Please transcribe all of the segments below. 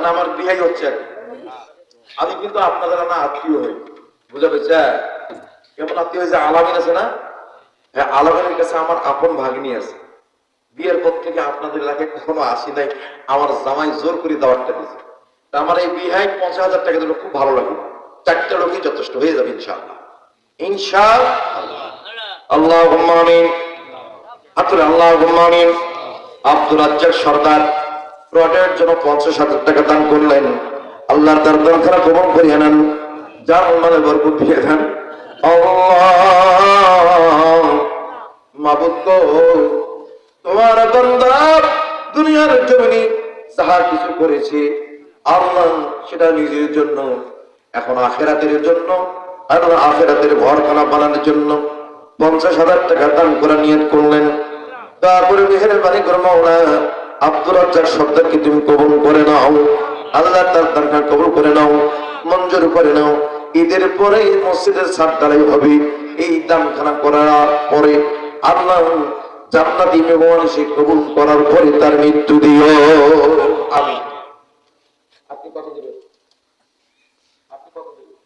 মানে আমার বিহাই হচ্ছে আর কি। আমি কিন্তু আপনাদের না আত্মীয় হই, বুঝা পেয়েছে? কেমন আত্মীয় হয়েছে? আলামিন আছে না, হ্যাঁ, আলামিনের কাছে আমার আপন ভাগ্নি আছে। বিয়ের পর থেকে আপনাদের এলাকায় কখনো আসি নাই, আমার জামাই জোর করে দাওয়াতটা দিয়েছে। তা আমার এই বিহাই 50,000 টাকা দিলে খুব ভালো লাগে। 4টা লোকই যথেষ্ট হয়ে যাবে ইনশাআল্লাহ, ইনশাআল্লাহ। আল্লাহুম্মা আমিন। আতুরে আল্লাহুম্মা আমিন। আব্দুর রাজ্জাক সরদার রডের জন্য 50,000 টাকা দান করলেন। আল্লাহর দরবার খানা কবুল করিয়ে নেন, যার মানে বরকত দিয়ে দেন। আল্লাহ মাবুদ গো, তোমার বান্দা দুনিয়ার জমিনে যাহা কিছু করেছে আল্লাহ সেটা নিজের জন্য, এখন আখিরাতের জন্য, আর আখিরাতের ঘরখানা বানানোর জন্য 50,000 টাকা দান করে নিয়ত করলেন। তারপরে মেহেরবানি করে মাওলা আব্দুর রাজ্জাক সর্দারকে তুমি কবুল করে নাও। আল্লাহ তার দানটা কবুল করে নাও, মঞ্জুর করে নাও। ঈদের পরে মসজিদের ছাদ ঢালাই হবে। এই দানখানা করার পরে আল্লাহ জান্নাতি মেহমান সে কবুল করার পরে তার মৃত্যু দিও। আমি আপনি কথা দিবেন, আপনি কথা দিবেন।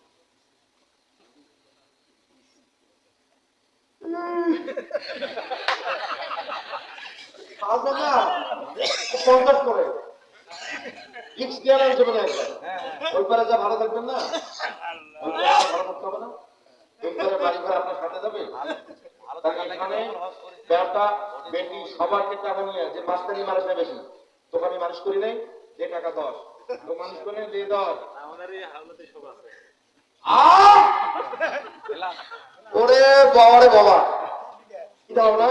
পঞ্চাশ করে ফিক্স দেওয়া নাই যাবে না, ওই পারে যা ভালো থাকবেন না, ভালো থাকতে হবে না, ওই পারে বাড়ি ঘর আপনার সাথে যাবে। এখানে বেটা বেটি সবাইকে টাকা নিয়ে যে মাস্টারি মানুষ নেই বেশি, তোকে আমি মানুষ করি নাই, যে টাকা 10 তো মানুষ করে যে 10 আমাদের এই হালতে সব আছে। ওরে বাবা রে বাবা, কি দাও না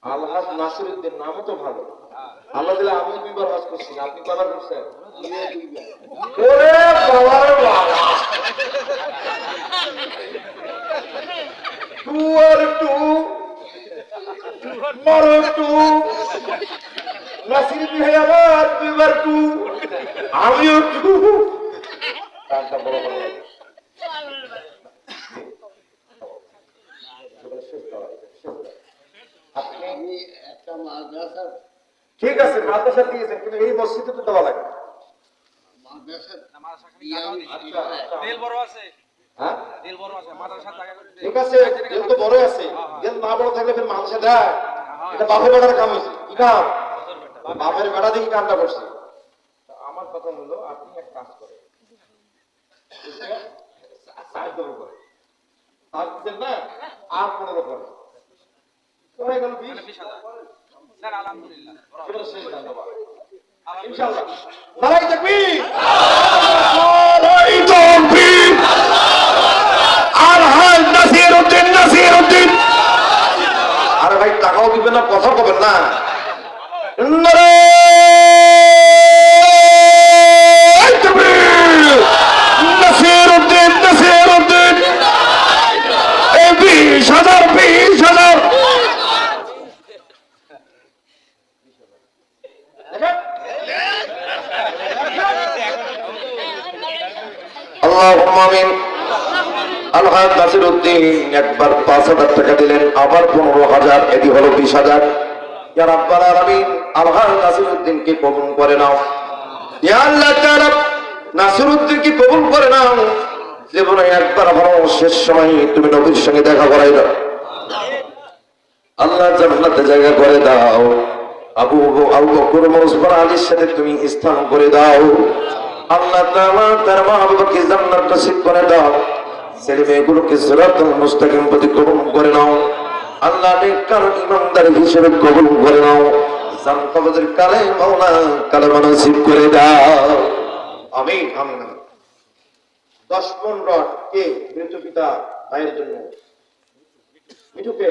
আলহাজ নাসিরউদ্দিন, নামও তো ভালো। আল্লাহ দিলে আমি 2বার হজ করছি, আপনি কবার করছেন? ওরে বাবা রে বাবা, 2 আর 2 মারো 2 নাসির ভাই আবার 2বার 2, আমিও 2। কাজটা বড় বড় ঠিক আছে, মাদ্রাসা দিয়েছেন, কিন্তু এই মসজিদে তো দেওয়া লাগে। ঠিক আছে, তেল তো বড় আছে, তেল না বড় থাকলে ফের মাদ্রাসা দেয়, এটা বাপের বেটার কাম হয়েছে। কি কাম? বাপের বেটা দেখি কামটা করছে। আমার কথা হলো, আপনি এক কাজ করেন, না আর 15 করে হয়ে গেল 20,000। আলহামদুলিল্লাহ, ইনশাআল্লাহ। নারায়ে তাকবীর, নারায়ে তাকবীর। আলহাজ নাসিরউদ্দিন, নাসিরউদ্দিন। আরে ভাই টাকাও দিবেন না, কথা বলবেন না। নারায়ে তাকবীর, নাসিরউদ্দিন, নাসিরউদ্দিন। এই 20,000, 20,000। আল্লাহুম্মা আমিন। আলহাজ নাসিরউদ্দিন একবার 5,000 টাকা দিলেন, আবার 15,000, এটি হলো 20,000। ইয়া রাব্বাল আলামিন, আলহাজ নাসিরউদ্দিনকে কবুল করে নাও। ইয়া আল্লাহ তাআলা নাসিরউদ্দিনকে কবুল করে নাও। জীবনে একবার হলো শেষ সময় তুমি নবীর সঙ্গে দেখা করাই দাও। আল্লাহ জান্নাতে জায়গা করে দাও। আবু বকর ওসমান আলীর সাথে তুমি স্থান করে দাও। আল্লাহ তাআলা তার মা আবু বকরকে জান্নাত নসিব করে দাও। ছেলে মেয়েগুলোকে সিরাতুল মুস্তাকিম প্রতি কবুল করে নাও। আল্লাহ নেককার ইমানদার হিসেবে কবুল করে নাও। জান কবরের কালে মাওলা কালেমা নসিব করে দাও। আমিন, আমিন। 10 পন রড কে মৃত পিতা ভাইয়ের জন্য। মিঠুকে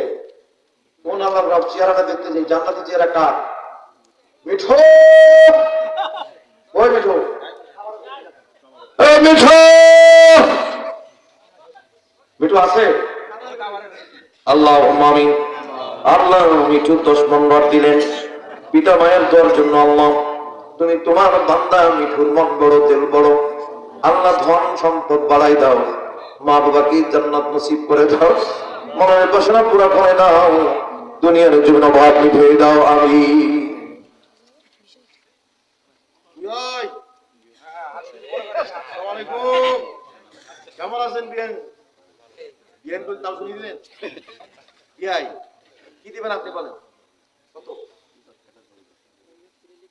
কোন আল্লাহর রব চেহারাটা দেখতে যাই, জান্নাতি চেহারা কার? মিঠু, ওই মিঠু, এই মিঠু, মিঠু আছে? আল্লাহুম্মা আমিন। আল্লাহ মিঠু 10 পন রড দিলেন পিতা মায়ের দোয়ার জন্য। আল্লাহ তুমি তোমার বান্দা মিঠুর মন বড়, তেল বড়। আল্লাহ ধন সম্পদ বাড়াই দাও, মা বাবাকে জান্নাত নসিব করে দাও, মনের বাসনা পুরা করে দাও, দুনিয়ার জীবন অভাব মিটিয়ে দাও। আমিন। কি দিবেন আপনি বলেন? কত?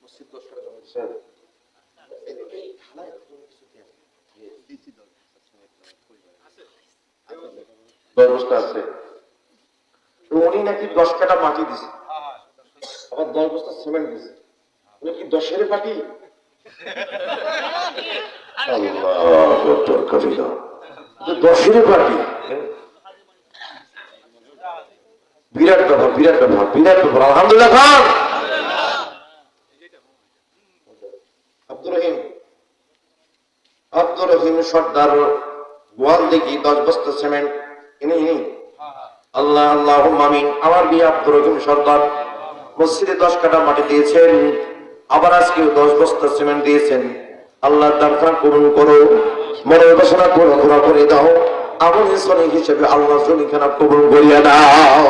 মসজিদ 10 টাকা জমা দিচ্ছেন। ব্যবস্থা আছে। উনি নাকি 10 কাটা মাটি দিছে, আবার 10 বস্তা সিমেন্ট দিছে। উনি কি 10-এর পার্টি? আল্লাহু আকবার কবিরা। 10-এর পার্টি। বিরাট ব্যাপার, বিরাট ব্যাপার, বিরাট ব্যাপার। আলহামদুলিল্লাহ খান। আব্দুর রহিম সর্দার গোয়াল দেখি 10 বস্তা সিমেন্ট। ইনি আল্লাহ আল্লাহুম্মা আমিন। আমার বিয়ে আব্দুর রহিম সর্দার মসজিদে 10 কাটা মাটি দিয়েছেন, আবার আজকে 10 বস্তা সিমেন্ট দিয়েছেন। আল্লাহ দানটা কবুল করো, মনের বাসনা পুরো করে দাও। আমল ইসলামী হিসেবে আল্লাহ জমিখানা কবুল করিয়া দাও।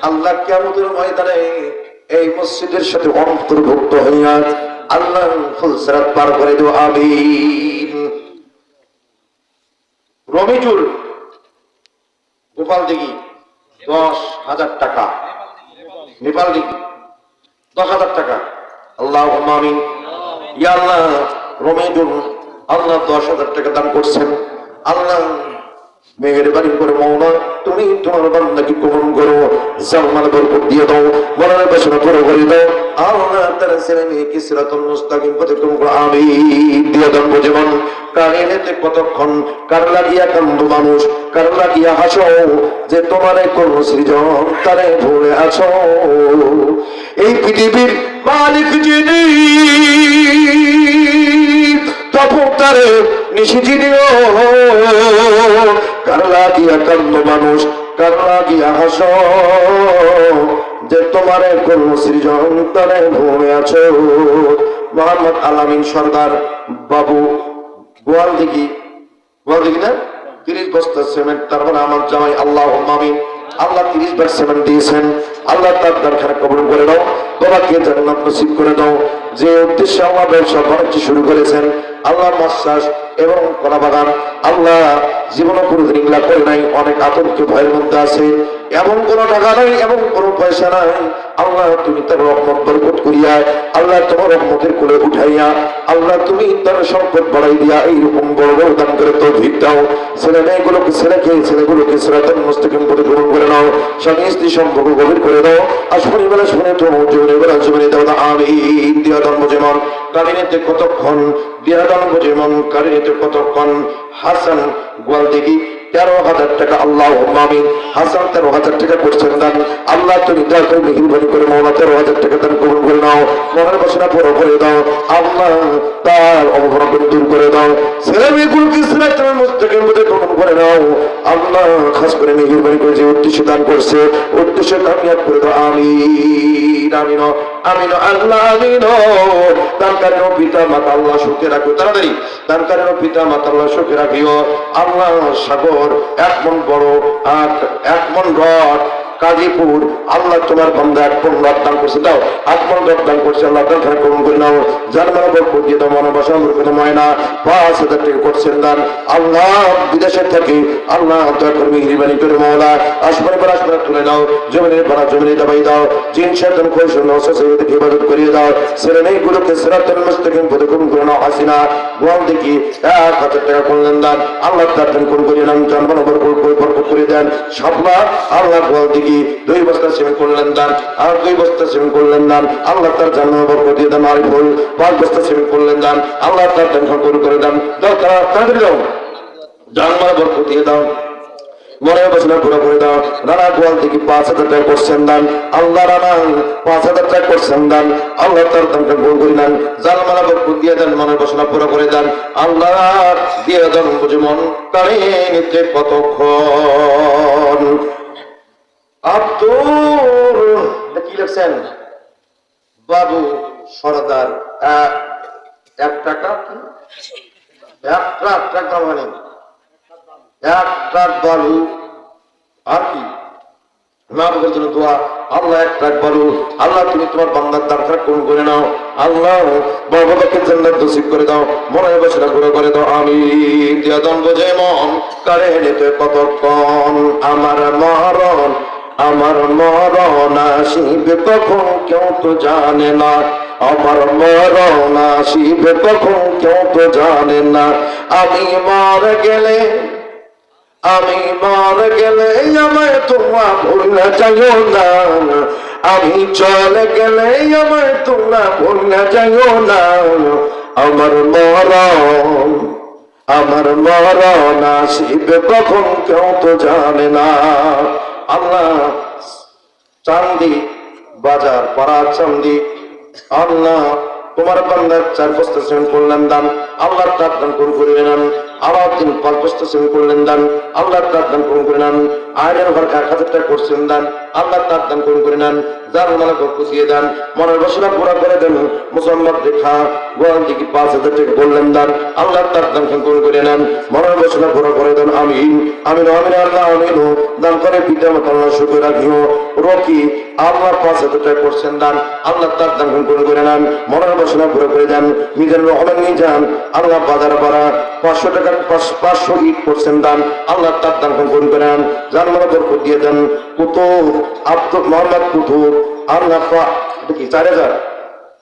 আল্লাহ কিয়ামতের ময়দানে এই মসজিদের সাথে অন্তর্ভুক্ত হইয়া আল্লাহ ফুলসিরাত পার করে দাও, আমিন। রবিজুল গোপাল দিঘি 10,000 টাকা, নেপাল দিঘি 10,000 টাকা। আল্লাহুম্মা আমিন। ইয়া আল্লাহ, রবিজুল আল্লাহ 10,000 টাকা দান করছেন। আল্লাহ মেহেরবানি করে মওলা তুমি তোমার বান্দাকে কবুল করো, জামাল বরকত দিয়ে দাও, মনের বাসনা পুরো করে দাও। আল্লাহ তার ছেলে মেয়েকে সিরাতুল মুস্তাকিম পথে তুমি আমিন দিয়ে দাও। জীবন কারিনেতে কতক্ষণ কার লাগিয়া কান্দ মানুষ, কার লাগিয়া হাসো, যে তোমার কোন সৃজন তারে ভুলে আছো। এই পৃথিবীর মালিক যিনি, তখন তারে নিশিদিও, কার লাগিয়া কান্দ মানুষ, কার লাগিয়া হাসো, যে তোমার কোন সৃজন তারে ভুলে আছো। মোহাম্মদ আলামিন সর্দার বাবু গোয়াল দিঘি না 30 বস্তা সিমেন্ট। তারপরে আমার জামাই আল্লাহুম্মা আমিন। আল্লাহ 30 বার সিমেন্ট দিয়েছেন। আল্লাহ তার দরকার কবুল করে দাও, বাবাকে জান্নাত নসিব করে দাও। যে উদ্দেশ্যে আল্লাহ ব্যবসা বাণিজ্য শুরু করেছেন, আল্লাহ মাছ চাষ এবং কলা বাগান, আল্লাহ জীবনে কোনোদিন ইংলা করে নাই, অনেক আতঙ্ক ভয়ের মধ্যে আছে। এমন কোন টাকা নাই, এমন কোন পয়সা নাই। আল্লাহ তুমি তার রহমত বরকত করিয়া, আল্লাহ তোমার রহমতের কোলে উঠাইয়া, আল্লাহ তুমি তার সম্পদ বাড়াই দিয়া এইরকম বড় বড় দান করে তৌফিক দাও। ছেলে মেয়েগুলোকে ছেলেগুলোকে সিরাতুল মুস্তাকিম পথে গ্রহণ করে নাও। স্বামী স্ত্রী সম্পর্ক গভীর করে দাও। আসমানি বেলা শুনে তো জীবনে বেলা জীবনে দাও না, আমিন। দিয়া ধর্ম যেমন কারিনীতে কতক্ষণ, দিয়া ধর্ম যেমন কারিনীতে কতক্ষণ। হাসান গোয়াল দেখি 13,000 টাকা। আল্লাহুম্মা আমিন। হাসান 13,000 টাকা করছেন দান। আল্লাহ তুমি দয়া করে মেহেরবানি করে মওলা 13,000 টাকা দান কবুল করে নাও। মনের বাসনা পুরো করে দাও। আল্লাহ তার অভাব দূর করে দাও। ছেলে মেয়েগুলোকে সিরাতুল মুস্তাকিম পথে গ্রহণ করে নাও। আল্লাহ খাস করে মেহেরবানি করে যে উদ্দেশ্য দান করছে, উদ্দেশ্য কামিয়াব করে দাও, আমিন আমিন আমিন। আল্লাহ আমিন। দানকারীর পিতা মাতা আল্লাহ সুখে রাখিও, তাড়াতাড়ি দানকারীর পিতা মাতা আল্লাহ সুখে রাখিও। আল্লাহ সাগর 1 মণ বড় আর 1 মণ রড কাজীপুর, আল্লাহ তোমার বান্দা 1 মণ রড দান করছে, দাও 8 মণ রড দান করছে। আল্লাহ তার ঘরে কবুল করে নাও। জানমাল বরকত দিয়ে দাও, মনোবাসনা বরকত ময়না 5,000 টাকা করছেন দান। আল্লাহ বিদেশে থাকি, আল্লাহ দয়া করে মেহেরবানি করে মওলা আসমানে পর আসমানে তুলে নাও। জমিনের পাড়া জমিনে দাবাই দাও। জিন শয়তান কৌশল নওসাসে ইবাদত করিয়ে দাও। ছেলে মেয়েগুলোকে সিরাতুল মুস্তাকিম পথে গ্রহণ করে নাও। হাসিনা গোয়াল দেখি 1,000 টাকা করলেন দান। আল্লাহ তার দান কোন করিয়ে নাম জানমাল বরকত করে দেন। সাপলা আল্লাহ গোয়াল দেখি 2 বস্তা সিমেন্ট করলেন দান, আর 2 বস্তা সিমেন্ট করলেন দান। আল্লাহ তার জান্নাত বরকত দিয়ে দেন। আরিফুল 5 বস্তা সিমেন্ট করলেন দান। আল্লাহ তার দান কবুল করে দেন। দাও তাড়াতাড়ি দাও, জান্নাত বরকত দিয়ে দাও, মনের বাসনা পুরো করে দাও। রানা গোয়াল থেকে 5,000 টাকা করছেন দান। আল্লাহ রানা 5,000 টাকা করছেন দান। আল্লাহ তার দানটা গ্রহণ করে নেন। জালমালা বরকত দিয়ে দেন, মনের বাসনা পুরো করে দেন। আল্লাহ দিয়ে দেন বুঝমন কারিনীতে কতক্ষণ। আব্দুর কি লিখছেন? বাবু সরদার 1 টাকা, 1 টাকা মানে 1 ট্রাক বালু আর কি না বলার জন্য দোয়া। আল্লাহ একটা বলো আল্লাহ তুমি তোমার বান্দার দরকার কোন করে নাও আল্লাহ বাবাকে জান্নাত নসিব করে দাও মনে বসরা পুরো করে দাও আমিন দিয়াদন বোঝে মন কারে নিতে কতক্ষণ আমার মরণ আসিবে কখন কেউ তো জানে না আমার মরণ আসিবে কখন কেউ তো জানে না আমি মারা গেলে আমায় তোমরা ভুলে যাইও না আমি চলে গেলে আমায় তোমরা ভুলে যাইও না আমার মরণ আসিবে কখন কেউ তো জানে না আল্লাহ চান্দি বাজার পাড়া চান্দি আল্লাহ তোমার বান্দার 4 বস্তা সেবন করলেন দান আল্লাহ তার দান করে নেন আবার 5 বস্তা সেবন করলেন দান আল্লাহ তার দান করে নেন আয়নের ঘর 1000 টাকা করছেন দান আল্লাহ তার দান করে নেন যার মালা গপ্প দিয়ে দেন মনের বাসনা পুরা করে দেন মুসলমান দেখা গোয়াল দিকে 5000 টাকা বললেন দান আল্লাহ তার দান করে নেন মনের বাসনা পুরা করে দেন আমিন আমিন আমিন আল্লাহ আমিন দান করে পিতা মাতা আল্লাহ শুকর রাখিও রকি আল্লাহ 5000 টাকা করছেন দান আল্লাহ তার দান করে নেন মনের বাসনা পুরা করে দেন নিজের রহমান নিয়ে যান আল্লাহ বাজার পাড়া 500 টাকা 500 ইট করছেন দান আল্লাহ তার দান করে নেন যার মালা বরকত দিয়ে দেন কুতুব আব্দুল মোহাম্মদ কুতুব আল্লাহ কি 4000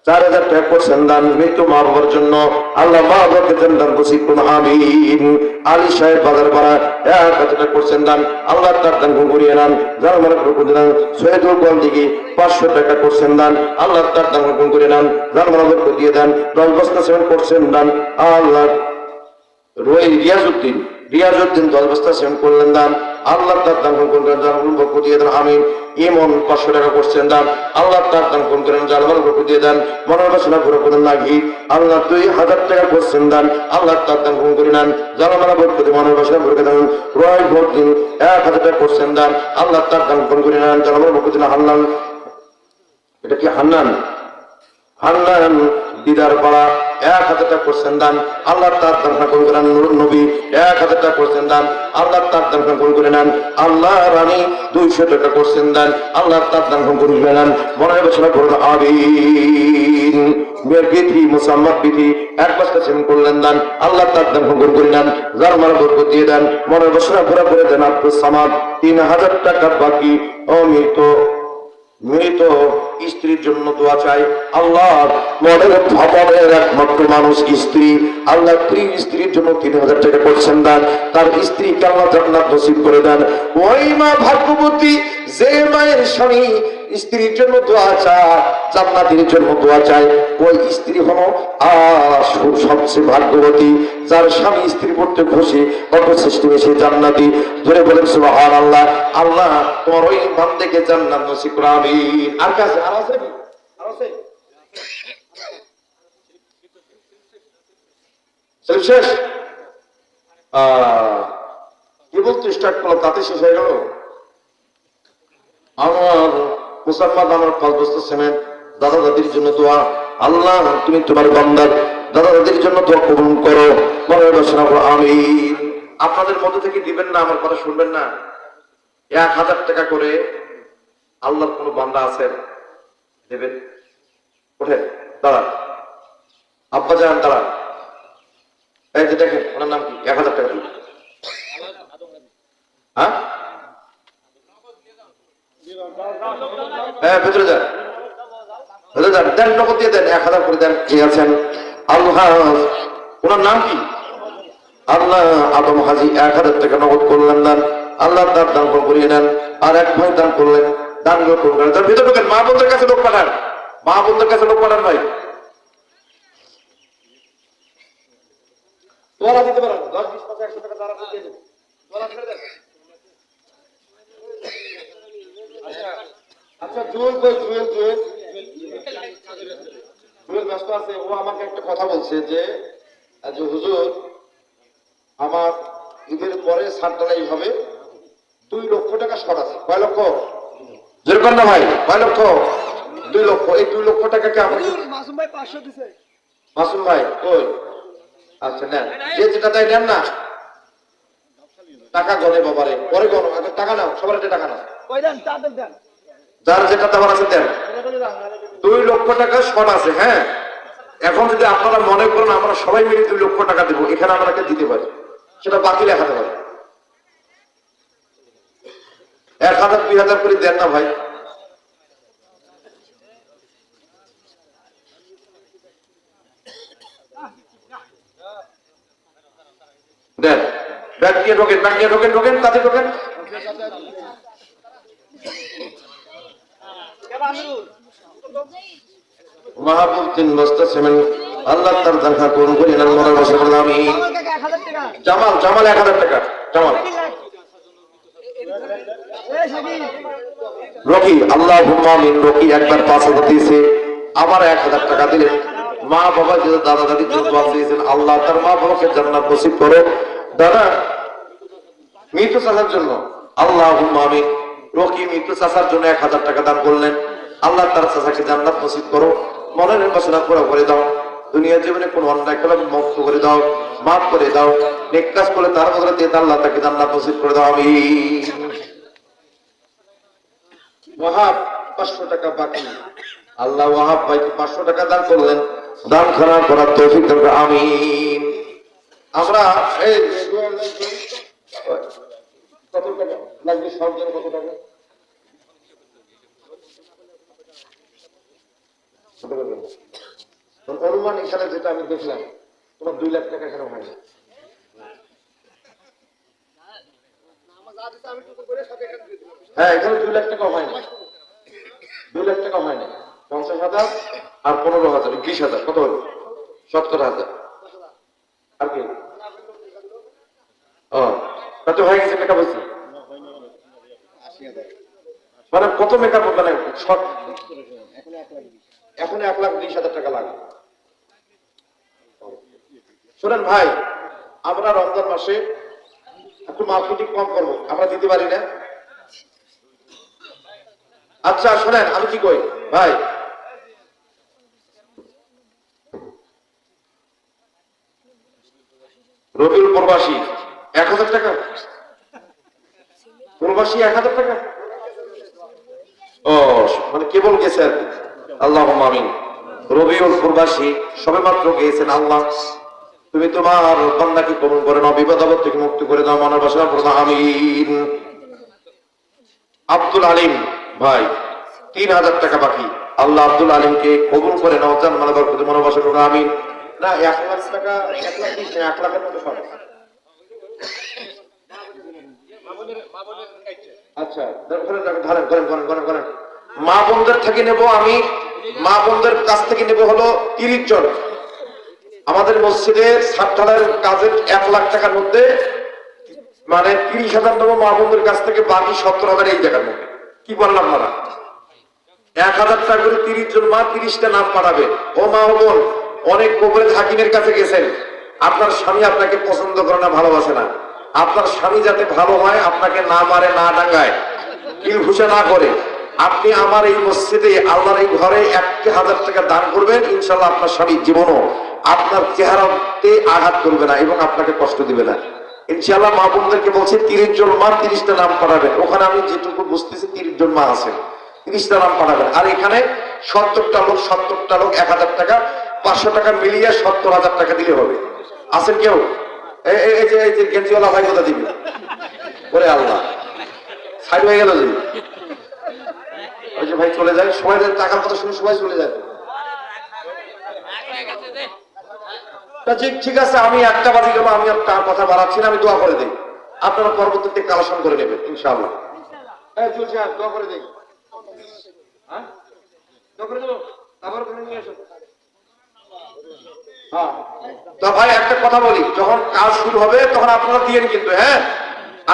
টাকা করছেন দান মৃত্যু মা বাবার জন্য আল্লাহ মা বাবাকে দেন দান নসিব করুন আমিন আলী সাহেব বাজার পাড়া 1000 টাকা করছেন দান আল্লাহ তার দান করিয়ে নেন যার মালা বরকত দেন সৈয়দুল গোয়াল দিকে 500 টাকা করছেন দান আল্লাহ তার দান করে নেন যার মালা বরকত দিয়ে দেন 10 বস্তা সেবন করছেন দান আল্লাহ রিয়াজউদ্দিন 10 বস্তা সেবন করলেন দান আল্লাহ তার দান করে দিয়ে দেন আমিন ইমন 500 টাকা করছেন দান আল্লাহ তার দান করেন জালমাল বরকত দিয়ে দেন মনের বাসনা পুরো করেন নাগি আল্লাহ 2000 টাকা করছেন দান আল্লাহ তার দান করে নেন জালমাল বরকত মনের বাসনা পুরো দেন রয় ভোটদিন 1000 টাকা করছেন দান আল্লাহ তার দান করে নেন জালমাল বরকত দিন হান্নান এটা কি হান্নান দিদার পাড়া 1000 টাকা করছেন দান আল্লাহ তার দান করে নেন নূর নবী 1000 টাকা করছেন দান আল্লাহ তার দান করে নেন আল্লাহ রানী 200 টাকা করছেন দান আল্লাহ তার দান করে নেন মনের বাসনা করুন আমিন মেয়ের বিধি মুসাম্মদ বিধি 1 বস্তা সেবন করলেন দান আল্লাহ তার দান করে নেন যার মালা বরকত দিয়ে দেন মনের বাসনা পুরা করে দেন আব্দুল সামাদ 3000 টাকা বাকি মৃত স্ত্রীর জন্য দোয়া চাই আল্লাহ মনের ভবনের একমাত্র মানুষ স্ত্রী আল্লাহ স্ত্রীর জন্য 3000 টাকা করছেন দান তার স্ত্রীকে আল্লাহ জান্নাত নসিব করে দেন ওই মা ভাগ্যবতী যে মায়ের স্বামী স্ত্রীর জন্য দোয়া চায় জান্নাতের জন্য দোয়া চায় ওই স্ত্রী হলো সবচেয়ে ভাগ্যবতী যার স্বামী স্ত্রী পড়তে খুশি অপশ্রেষ্ঠ বেশি জান্নাতি ধরে বলেন সুবহানাল্লাহ আল্লাহ তোমার ওই বান্দাকে জান্নাত নসিব করো আমিন আর কাছে আর আছে কি আর আছে শেষ কি বলতে স্টার্ট করলো তাতে শেষ হয়ে গেল আমার মুসলমান আমার 5 বস্তা সিমেন্ট দাদা দাদির জন্য দোয়া আল্লাহ তুমি তোমার বান্দার দাদা দাদির জন্য দোয়া কবুল করো মনের বাসনা করো আমিন আপনাদের মধ্যে থেকে দিবেন না আমার কথা শুনবেন না 1000 টাকা করে আল্লাহর কোন বান্দা আছেন দেবেন ওঠে দাদা আব্বা জান দাদা এই যে দেখেন ওনার নাম কি 1000 টাকা দিন হ্যাঁ ভেতরে যান দেন নগদ দিয়ে দেন 1000 করে দেন কে আছেন আল্লাহ ওনার নাম কি আল্লাহ আদম হাজি 1000 টাকা নগদ করলেন দান আল্লাহ তার দান করিয়ে নেন আর এক ভাই দান করলেন দান করলেন তার ভিতরে ঢোকেন মা বোনদের কাছে লোক পাঠান ভাই তোরা দিতে পারেন 10 20 50 100 টাকা তারা দিয়ে দেন তোরা ছেড়ে দেন আচ্ছা জুয়েল ব্যস্ত আছে ও আমাকে একটা কথা বলছে যে হুজুর আমার ঈদের পরে সাতটাই হবে 2 লক্ষ টাকা শর্ট আছে কয় লক্ষ যেরকম না ভাই কয় লক্ষ 2 লক্ষ এই 2 লক্ষ টাকাকে আমাকে মাসুম ভাই 500 দিছে মাসুম ভাই কই আচ্ছা নেন যে যেটা তাই নেন না টাকা গনে বাবারে পরে গনো আগে টাকা নাও সবার হাতে টাকা নাও কই দেন তাদের দেন যার যেটা দেওয়ার আছে দেন। 2 লক্ষ টাকা শর্ট আছে। হ্যাঁ, এখন যদি আপনারা মনে করেন আমরা সবাই মিলে 2 লক্ষ টাকা দেবো, এখানে আপনাকে দিতে পারি, সেটা বাকি লেখাতে পারি। 1000 2000 করে দেন না ভাই। দেন, ব্যাগ দিয়ে ঢোকেন, ব্যাগ দিয়ে ঢোকেন, ঢোকেন তাতে ঢোকেন। মাহবুবউদ্দিন বস্তা সিমেন্ট, আল্লাহ তার দেখা করুন করি না মরার বসে বললাম আমি। জামাল, জামাল 1000 টাকা। জামাল রকি, আল্লাহুম্মা আমিন। রকি একবার 5000 দিয়েছে, আবার 1000 টাকা দিলেন। মা বাবা যে দাদা দাদির জন্য দোয়া দিয়েছেন, আল্লাহ তার মা বাবাকে জান্নাত নসিব করো। দাদা মৃত চাচার জন্য, আল্লাহুম্মা আমিন। রকি মৃত চাচার জন্য 1000 টাকা দান করলেন, আল্লাহ তার চাচাকে জান্নাত নসিব করো। মনের বাসনা পুরো করে দাও, দুনিয়ার জীবনে কোন অন্যায় করলে মুক্ত করে দাও, মাফ করে দাও। নেক কাজ করলে তার বদলে আল্লাহ তাকে জান্নাত নসিব করে দাও। আমিন। ওয়াহাব 500 টাকা বাকি, আল্লাহ ওয়াহাব ভাইকে 500 টাকা দান করলেন, দান খারাপ করার তৌফিক দান করুন। আমিন। আমরা এই কত টাকা লাগবে? সব জন কত টাকা? অনুমান এখানে যেটা আমি দেখলাম, তোমার 2 লাখ টাকা এখানে হয় না। হ্যাঁ, এখানে 2 লাখ টাকা হয় না, 2 লাখ টাকা হয় না। 50,000 আর 15,000, 20,000, কত হলো? 70,000। আর কি? ও, কত হয়ে গেছে টাকা বলছি? মানে কত মেকআপ মানে এখন 1,20,000 টাকা লাগে। শোনেন ভাই, আমরা রমজান মাসে একটু মার্কেটিং কম করবো, আমরা দিতে পারি না। আচ্ছা শোনেন, আমি কি কই ভাই, রবিউল প্রবাসী 1000 টাকা, প্রবাসী 1000 টাকা। ও মানে কেবল গেছে আর কি। আল্লাহুম্মা আমিন। রবিউল প্রবাসী সবেমাত্র গিয়েছেন, আল্লাহ তুমি তোমার বান্দাকে কবুল করে নাও, বিপদ আপদ থেকে মুক্ত করে দাও, মানব বাসনা করে দাও। আমিন। আব্দুল আলিম ভাই 3000 টাকা বাকি, আল্লাহ আব্দুল আলিমকে কবুল করে নাও, জান মানে বরকতে মানব বাসনা করে। আমিন। না 1 লাখ টাকা, 1 লাখ 20 না, 1 লাখের মতো সব। আচ্ছা ধরেন মা বোনদের থেকে নেব আমি, মা বোনদের কাছ থেকে নেব হলো 30 জন। আমাদের মসজিদের ছাদ ঢালাইয়ের কাজের 1 লাখ টাকার মধ্যে মানে 30,000 নেবো মা বোনদের কাছ থেকে, বাকি 70,000 এই জায়গার মধ্যে। কি বললাম আপনারা? 1000 টাকা করে 30 জন মা 30টা নাম পাঠাবে। ও মা ও বোন, অনেক কবরেজ হাকিমের কাছে গেছেন, আপনার স্বামী আপনাকে পছন্দ করে না, ভালোবাসে না। আপনার স্বামী যাতে ভালো হয়, আপনাকে না মারে, না ডাঙ্গায়, কিলঘুষা না করে, আপনি আমার এই মসজিদে আল্লাহর এই ঘরে 1000 টাকা দান করবেন, ইনশাল্লাহ আপনার স্বামী জীবনও আপনার চেহারাতে আঘাত করবে না এবং আপনাকে কষ্ট দিবে না ইনশাআল্লাহ। মা বোনদেরকে বলছে 30 জন মা 30টা নাম পাঠাবেন। ওখানে আমি যেটুকু বুঝতেছি 30 জন মা আছেন, 30টা নাম পাঠাবেন। আর এখানে 70টা লোক 1000 টাকা, 500 টাকা মিলিয়ে 70,000 টাকা দিলে হবে। আছেন কেউ? এই যে গেঞ্জিওয়ালা ভাই কথা দিবি, ওরে আল্লাহ সাইড হয়ে গেল যে, ওই যে ভাই চলে যায়, সবাই টাকার কথা শুনে সবাই চলে যায়। ঠিক আছে, আমি 1টা বাজে গেল, আমি তার কথা বাড়াচ্ছি না, আমি দোয়া করে দিই, আপনারা পরবর্তীতে কালেকশন করে নেবেন ইনশাআল্লাহ। দোয়া করে দিই, হ্যাঁ দোয়া করে দেবো, আবার করে নিয়ে আসো। হ্যাঁ তো ভাই একটা কথা বলি, যখন কাজ শুরু হবে তখন আপনারা দিয়েন কিন্তু। হ্যাঁ,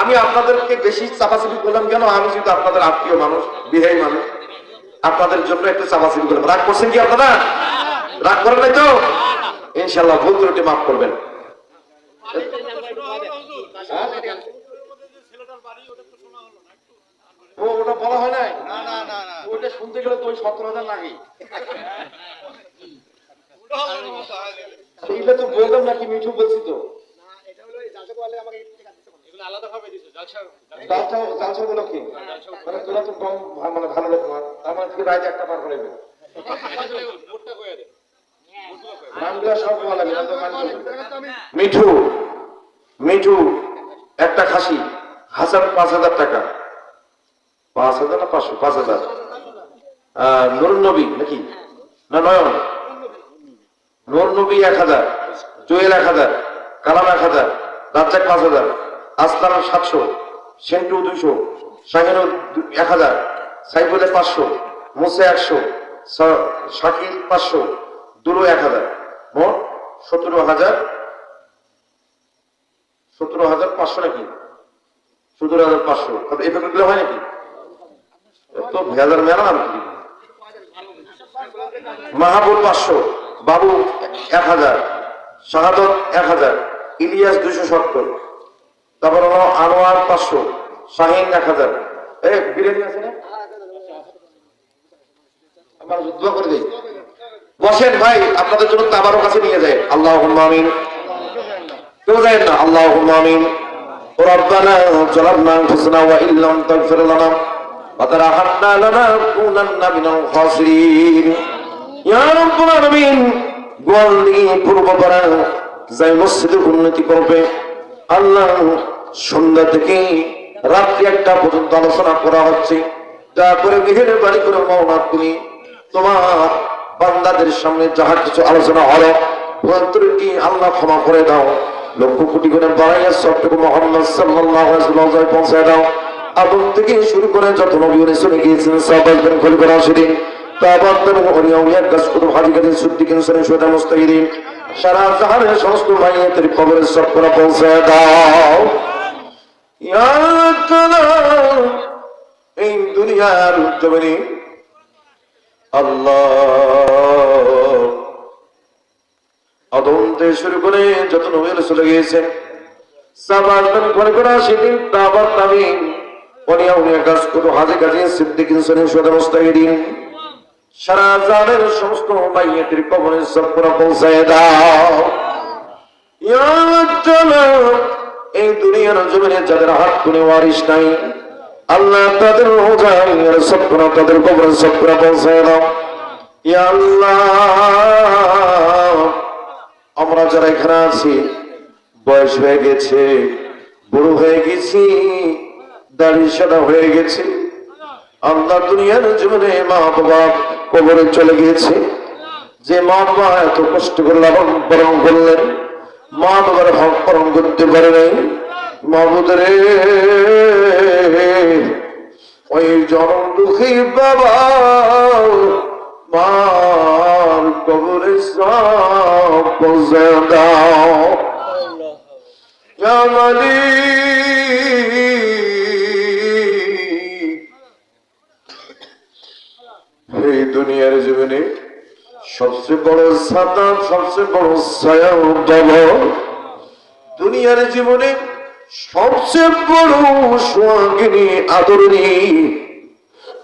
আমি আপনাদেরকে বেশি চাপাচাপি করলাম কেন? আমি যেহেতু আপনাদের আত্মীয় মানুষ, বিহাই মানুষ, আপনাদের জন্য একটু চাপাচাপি করলাম। রাগ করছেন কি আপনারা? রাগ করেন নাই তো? ইনশাআল্লাহ ভুল ত্রুটি মাফ করবেন। ওটা বলা হয় নাই, ওইটা শুনতে গেলে তো 17,000 লাগে। এইটা তো বললাম নাকি মিঠু বলছি তো। জালসাগুলো কি মানে তোরা তো কম মানে ভালো লোক না, তার মানে কি রাইজ একটা পার করে দেবে নামগুলো সব বলা লাগে। মিঠু মিঠু একটা খাসি হাজার 5,000 টাকা, 5,000 না 500, 5,000। নূর নবী নাকি না নয়ন, নূর নবী 1,000, জুয়েল 1,000, কালাম 1,000, রাজ্জাক 5,000, আসলাম 700, সেন্টু 200, শাহিন 1,000, সাইফুল 500, মুসা 100, শাকিল 500, দুলু 1,000, মোট 17,500 নাকি 17,500। তবে এই পেপারগুলো হয় নাকি তো ভেজাল মেলা নাম কি। মাহবুব 500, বাবু 1,000, শাহাদত 1,000, ইলিয়াস 270, তারপর হলো আনোয়ার 500, শাহিন 1,000। বিরিয়ানি আছে না আমার যুদ্ধ করে দিই। বসেন ভাই, আপনাদের জন্য তাবারও কাছে নিয়ে যায়। আল্লাহুম্মা আমিন, কেউ যায় না। আল্লাহুম্মা আমিন। রব্বানা যালামনা আনফুসানা ওয়া ইল্লাম তাগফির লানা ওয়া তারহামনা লানাকুনান্না মিনাল খাসিরিন। ইয়া রাব্বুল আলামিন, গোয়ালদি পূর্বপাড়া যাই মসজিদের উন্নতি করবে আল্লাহ, সন্ধ্যা থেকে রাত্রি 1টা পর্যন্ত আলোচনা করা হচ্ছে, দয়া করে মেহেরবানি করে মাওলা তুমি তোমার বান্দাদের সামনে যাহা কিছু আলোচনা হলো অন্তরটি আল্লাহ ক্ষমা করে দাও। লক্ষ কোটি করে বাড়াইয়া সবটুকু মুহাম্মদ সাল্লাল্লাহু আলাইহি ওয়াসাল্লাম পৌঁছে দাও। আদম থেকে শুরু করে যত নবী রাসূল গিয়েছেন সাহাবাগণ খলিফা রাশিদিন তাবাত্তার ওলিয়া কাজ করে হাজী গাজী সিদ্দিকিন সরে শুহাদা মুস্তাহিদিন সারা জাহানের সমস্ত মাইয়াতের কবরে সব করে পৌঁছে দাও। ইয়া আল্লাহ, এই দুনিয়ার জমিনে আল্লাহ আদম থেকে শুরু করে যত নবী রাসূল গিয়েছেন সাহাবাগণ ঘরে ঘরে আসেন দাওয়াত তামিম ওলিয়া কাজ করে হাজী গাজী সিদ্দিকিন সরে শুহাদা মুস্তাহিদিন সারা জাহানের সমস্ত মাইয়াতের কবরে সব করে পৌঁছে দাও। ইয়া আল্লাহ, এই দুনিয়ার জমিনে যাদের হাত কোনে ওয়ারিশ নাই আল্লাহ তাদের রোজার সবরা তাদের কবরে সবরা পৌঁছে দাও। ইয়া আল্লাহ, আমরা যারা এখানে আছি বয়স হয়ে গেছে, বুড়ো হয়ে গেছি, দাড়ি সাদা হয়ে গেছে আল্লাহ, দুনিয়ার জীবনে মা বাবা কবরে চলে গিয়েছে, যে মা বাবা এত কষ্ট করে লালন পালন করলেন মা বাবার হক পালন করতে পারে নাই। মাবুদ রে, ওই জনম দুঃখী বাবা মার কবরে সব পৌঁছে দাও। ইয়া মালিক, এই দুনিয়ার জীবনে সবচেয়ে বড় সাদা সবচেয়ে বড় ছায়া বাবা, দুনিয়ার জীবনে সবচেয়ে বড় সোহাগিনী আদরণী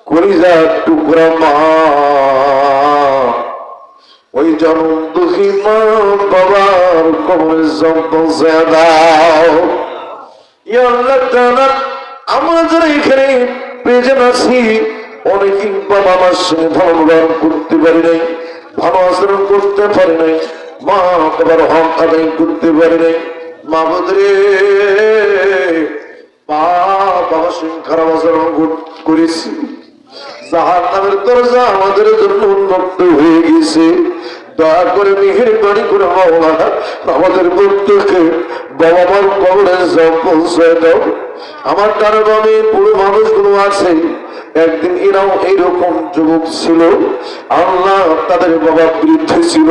কলিজার টুকরা মা, ওই জনম দুঃখী মা বাবার কবরে সব পৌঁছে দাও। ইয়া আল্লাহ তাআলা, আমরা যারা এখানে প্রেজেন্ট আছি অনেকেই বাবা মার সঙ্গে ভালো ব্যবহার করতে পারি নাই, ভালো আচরণ করতে পারি নাই, মা বাবার হক আদায় করতে পারি নাই। মাবুদ রে, মা বাবার সঙ্গে খারাপ আচরণ করেছি, জাহান্নামের দরজা আমাদের জন্য উন্মুক্ত হয়ে গেছে। দয়া করে মেহেরবানি করে মাওলা আমাদের প্রত্যেককে বাবা মার কবরে সব পৌঁছে দাও। আমার ডান বামে পুরো মানুষগুলো আছে, একদিন এরাও এইরকম যুবক ছিল আল্লাহ, তাদের বাবা বৃদ্ধ ছিল,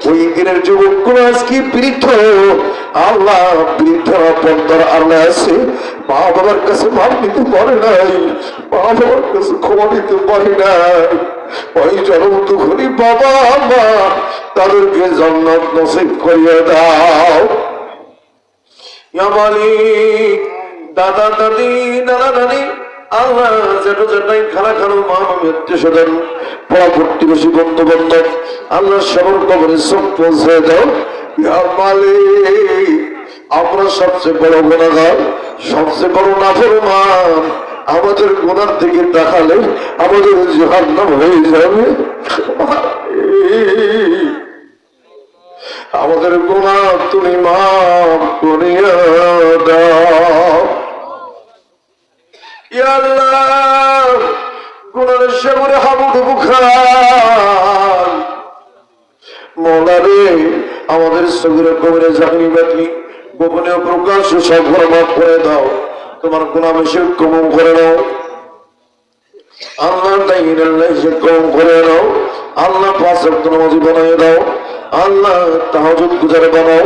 ওই দিনের যুবকগুলো আজকে বৃদ্ধ আল্লাহ, বৃদ্ধরা পর্দার আল্লাহ আছে, মা বাবার কাছে মাপ নিতে পারে নাই, মা বাবার কাছে ক্ষমা নিতে পারে নাই। ওই জনম দুঃখী বাবা মা তাদেরকে জান্নাত নসিব করিয়ে দাও। ইয়া মালিক, দাদা দাদি নানা নানি আল্লাহ যেটা যেটাই খানা খানো মা মামি আত্মীয় স্বজন পড়া প্রতিবেশী বন্ধু বান্ধব আল্লাহ সবার কবরে সব পৌঁছে দাও। ইয়া মালিক, আমরা সবচেয়ে বড় গুনাহগার, সবচেয়ে বড় নাফরমান। আমাদের গুনার দিকে তাকালে আমাদের জাহান্নাম হয়ে যাবে। আমাদের গুনাহ তুমি মাফ করিয়া দাও ইয়া আল্লাহ। গুনাহের সাগরে হাবুডুবু খান মওলা রে। আমাদের সগীর কবিরা জানি বাকি গোপনে প্রকাশ সব মাফ করে দাও। তোমার গুনাহ বেশি কম করে দাও আল্লাহ। তাইনাল্লাহ কম করে দাও আল্লাহ। পাঁচ ওয়াক্ত নামাজি বানিয়ে দাও আল্লাহ। তাহাজ্জুদ গুজার বানাও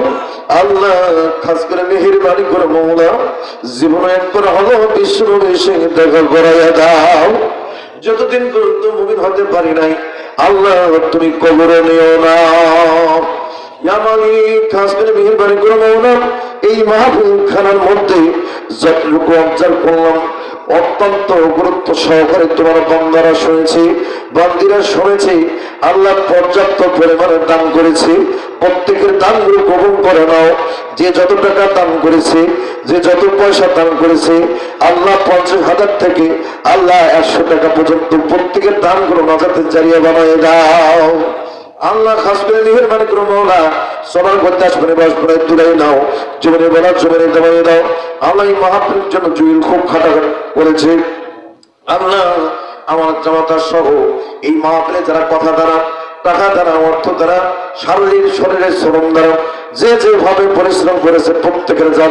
আল্লাহ। খাস করে মেহেরবানি করে মওলা জীবনে একবার হলো বিশ্বনবীর সঙ্গে দেখা করাইয়া দাও। যতদিন পর্যন্ত মুমিন হতে পারি নাই আল্লাহ তুমি কবরে নিও না ইয়া মালিক। খাস করে মেহেরবানি করে মওলা এই মাহফিল খানার মধ্যে যতটুকু অবজার্ভ করলাম অত্যন্ত গুরুত্ব সহকারে তোমার বান্দারা শুনেছি, বান্দিরা শুনেছি আল্লাহ। পর্যাপ্ত পরিমাণে দান করেছে, প্রত্যেকের দানগুলো কবুল করে নাও। যে যত টাকা দান করেছে, যে যত পয়সা দান করেছে আল্লাহ 50,000 থেকে আল্লাহ 100 টাকা পর্যন্ত প্রত্যেকের দানগুলো নাজাতের জারিয়া বানিয়ে দাও আল্লাহ। খাস করে মেহেরবানি করে মওলা সবার করতে আসবে বাস করে তুলাই নাও। জীবনে বলার জীবনে দাবাই দাও আল্লাহ। এই মাহফিলের জন্য জুইল খুব খাটাখাটি করেছে আল্লাহ। আমার জামাতা সহ এই মাহফিলে যারা কথা দ্বারা, টাকা দ্বারা, অর্থ দ্বারা, শারীরিক শরীরের শ্রম দ্বারা যে যেভাবে পরিশ্রম করেছে প্রত্যেকের যা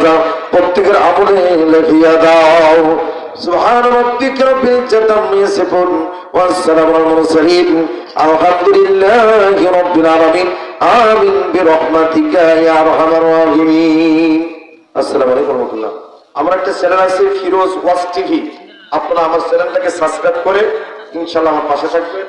প্রত্যেকের আমলে লেখিয়া দাও। সুবহান রাব্বিকা রাব্বিল ইজ্জাতি আম্মা ইয়াসিফুন ওয়া সালামুন আলাল মুরসালিন আলহামদুলিল্লাহি রাব্বিল আলামিন আমিন বিরহমাতিকা ইয়া আরহামার রাহিমিন। আসসালামু আলাইকুম ওয়া রাহমাতুল্লাহ। আমার একটা চ্যানেল আছে ফিরোজ ওয়াজ টিভি। আপনারা আমার চ্যানেলটাকে সাবস্ক্রাইব করে ইনশাআল্লাহ আমার পাশে থাকবেন।